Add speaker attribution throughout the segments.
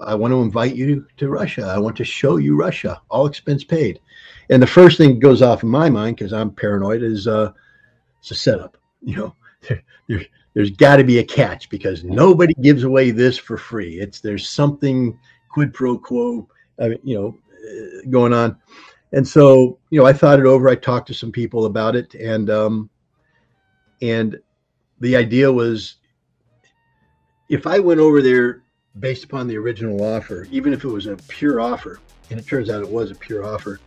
Speaker 1: I want to invite you to Russia. I want to show you Russia, all expense paid. And the first thing that goes off in my mind, because I'm paranoid, is it's a setup. You know, there, there's got to be a catch because nobody gives away this for free. There's something quid pro quo, going on. And so, I thought it over. I talked to some people about it, and the idea was, if I went over there based upon the original offer, even if it was a pure offer, and it turns out it was a pure offer,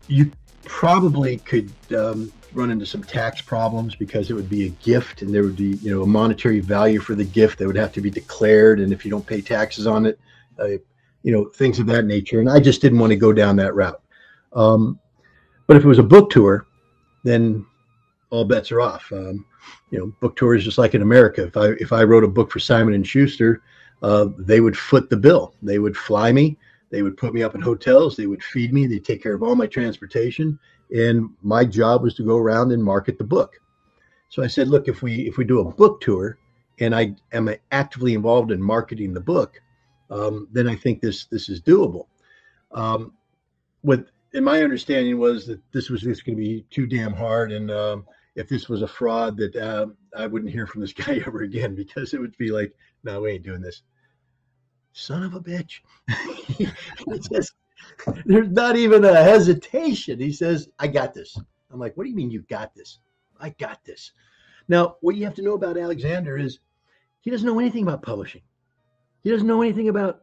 Speaker 1: you probably could run into some tax problems because it would be a gift and there would be, a monetary value for the gift that would have to be declared. And if you don't pay taxes on it, things of that nature. And I just didn't want to go down that route. But if it was a book tour, then all bets are off. Book tours, just like in America. If I wrote a book for Simon and Schuster, they would foot the bill. They would fly me. They would put me up in hotels. They would feed me. They'd take care of all my transportation. And my job was to go around and market the book. So I said, look, if we do a book tour and I am actively involved in marketing the book, then I think this is doable. And my understanding was that this was just going to be too damn hard. And if this was a fraud, that I wouldn't hear from this guy ever again, because it would be like, no, we ain't doing this. Son of a bitch. There's not even a hesitation. He says, I got this. I'm like, what do you mean you got this? I got this. Now, what you have to know about Alexander is he doesn't know anything about publishing. He doesn't know anything about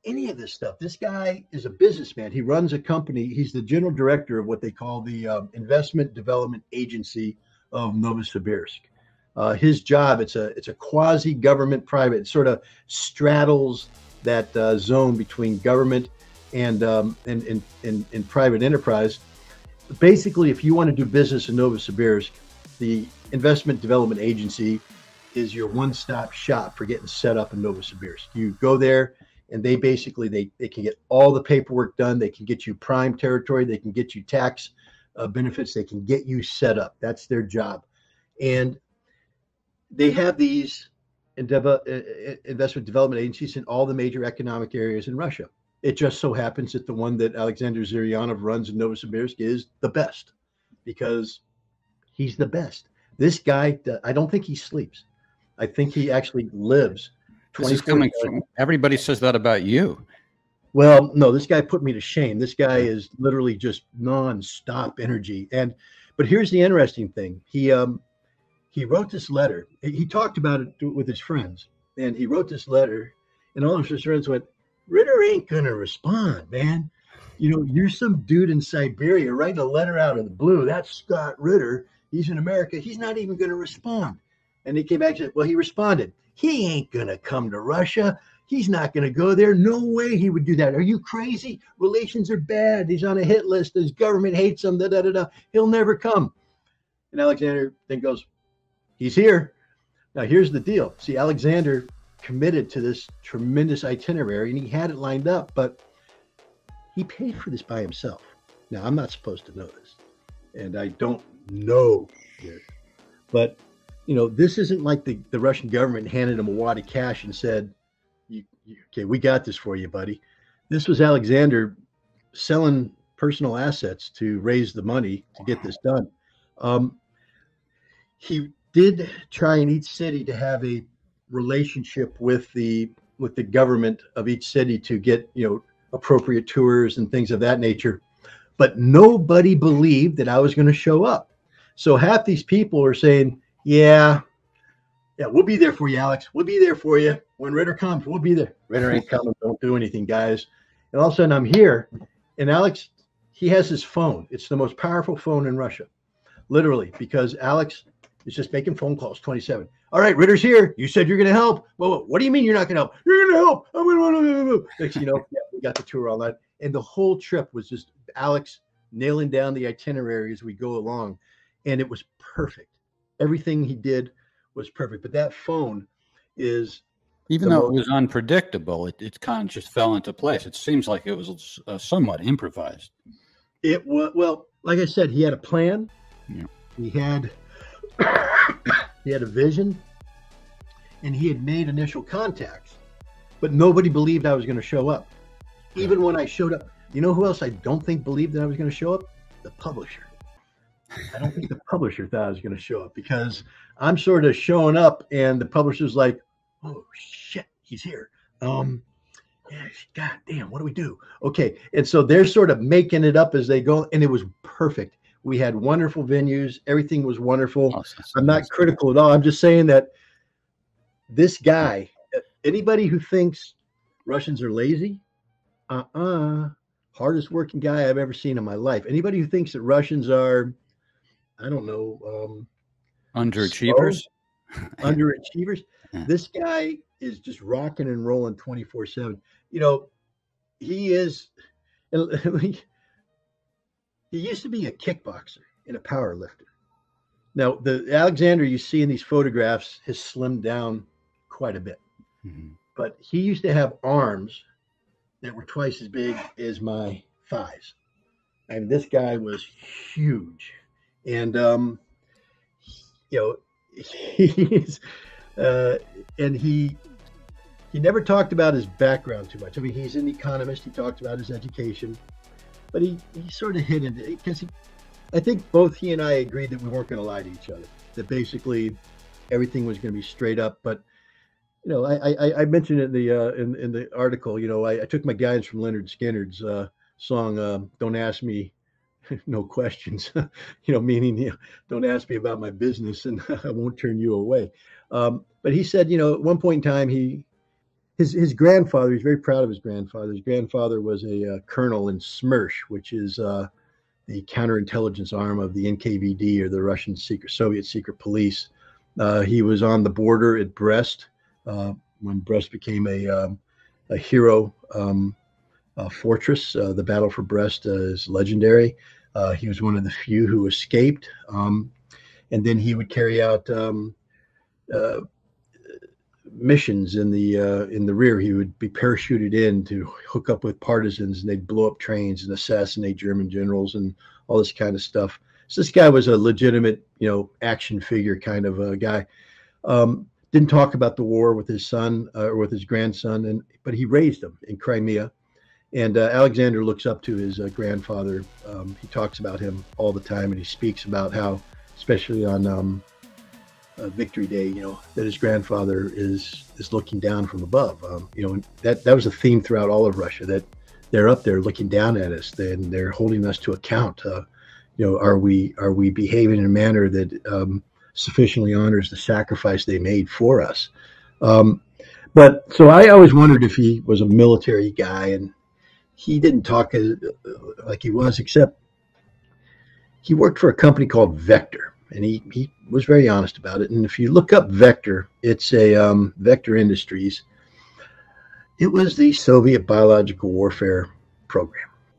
Speaker 1: any of this stuff. This guy is a businessman. He runs a company. He's the general director of what they call the Investment Development Agency of Novosibirsk. His job, it's a quasi-government private. It sort of straddles that zone between government and private enterprise. Basically, if you want to do business in Novosibirsk, the Investment Development Agency is your one-stop shop for getting set up in Novosibirsk. You go there, and they basically they can get all the paperwork done. They can get you prime territory. They can get you tax benefits. They can get you set up. That's their job. And they have these investment development agencies in all the major economic areas in Russia. It just so happens that the one that Alexander Zuryanov runs in Novosibirsk is the best, because he's the best. This guy, I don't think he sleeps. I think he actually lives.
Speaker 2: This is coming from, everybody says that about you.
Speaker 1: Well, no, this guy put me to shame. This guy is literally just nonstop energy. But here's the interesting thing. He wrote this letter. He talked about it with his friends, and he wrote this letter, and all of his friends went, Ritter ain't going to respond, man. You're some dude in Siberia writing a letter out of the blue. That's Scott Ritter. He's in America. He's not even going to respond. And he came back and said, well, he responded. He ain't going to come to Russia. He's not going to go there. No way he would do that. Are you crazy? Relations are bad. He's on a hit list. His government hates him. He'll never come. And Alexander then goes, he's here. Now, here's the deal. See, Alexander committed to this tremendous itinerary, and he had it lined up, but he paid for this by himself. Now, I'm not supposed to know this, and I don't know this, but this isn't like the Russian government handed him a wad of cash and said, okay, we got this for you, buddy. This was Alexander selling personal assets to raise the money to get this done. He did try in each city to have a relationship with the government of each city to get, appropriate tours and things of that nature. But nobody believed that I was going to show up. So half these people are saying, yeah, we'll be there for you, Alex. We'll be there for you. When Ritter comes, we'll be there. Ritter ain't coming. Don't do anything, guys. And all of a sudden I'm here, and Alex, he has his phone. It's the most powerful phone in Russia, literally, because Alex is just making phone calls 27. All right, Ritter's here. You said you're going to help. Well, what do you mean you're not going to help? You're going to help. I'm going to. Next, we got the tour all that. And the whole trip was just Alex nailing down the itinerary as we go along. And it was perfect. Everything he did was perfect. But that phone is...
Speaker 2: Even though it was unpredictable, it kind of just fell into place. It seems like it was somewhat improvised.
Speaker 1: It was, well, like I said, he had a plan.
Speaker 2: Yeah.
Speaker 1: He had a vision, and he had made initial contacts. but nobody believed I was going to show up. Even when I showed up, you know who else I don't think believed that I was going to show up? The publisher. I don't think the publisher thought I was going to show up, because I'm sort of showing up and the publisher's like, oh shit, he's here. Yeah, God damn, what do we do? Okay. And so they're sort of making it up as they go. And it was perfect. We had wonderful venues. Everything was wonderful. Awesome. I'm not critical at all. I'm just saying that this guy, anybody who thinks Russians are lazy, hardest working guy I've ever seen in my life. Anybody who thinks that Russians are, I don't know,
Speaker 2: underachievers,
Speaker 1: underachievers. This guy is just rocking and rolling 24/7. You know, he is. He used to be a kickboxer and a power lifter. Now, the Alexander you see in these photographs has slimmed down quite a bit, but he used to have arms that were twice as big as my thighs. I mean, this guy was huge, and you know, he's and he never talked about his background too much. I mean, he's an economist. He talked about his education, but he sort of hid into it, because I think both he and I agreed that we weren't going to lie to each other, that basically everything was going to be straight up. But you know, I mentioned it in the article. You know, I took my guidance from Leonard Skinner's song "Don't Ask Me No Questions," you know, meaning, you know, don't ask me about my business and I won't turn you away. But he said, you know, at one point in time, his grandfather, he's very proud of his grandfather. His grandfather was a colonel in SMERSH, which is the counterintelligence arm of the NKVD, or the Russian Soviet secret police. He was on the border at Brest when Brest became a hero fortress. The battle for Brest is legendary. He was one of the few who escaped, and then he would carry out missions in the rear. He would be parachuted in to hook up with partisans, and they'd blow up trains and assassinate German generals and all this kind of stuff. So this guy was a legitimate, you know, action figure kind of a guy. Didn't talk about the war with his son or with his grandson, but he raised him in Crimea. And Alexander looks up to his grandfather. He talks about him all the time, and he speaks about how, especially on Victory Day, you know, that his grandfather is looking down from above. You know, that was a theme throughout all of Russia, that they're up there looking down at us, and they're holding us to account. You know, are we behaving in a manner that sufficiently honors the sacrifice they made for us? But so I always wondered if he was a military guy, and he didn't talk like he was, except he worked for a company called Vector, and he was very honest about it. And if you look up Vector, it's a Vector Industries. It was the Soviet biological warfare program.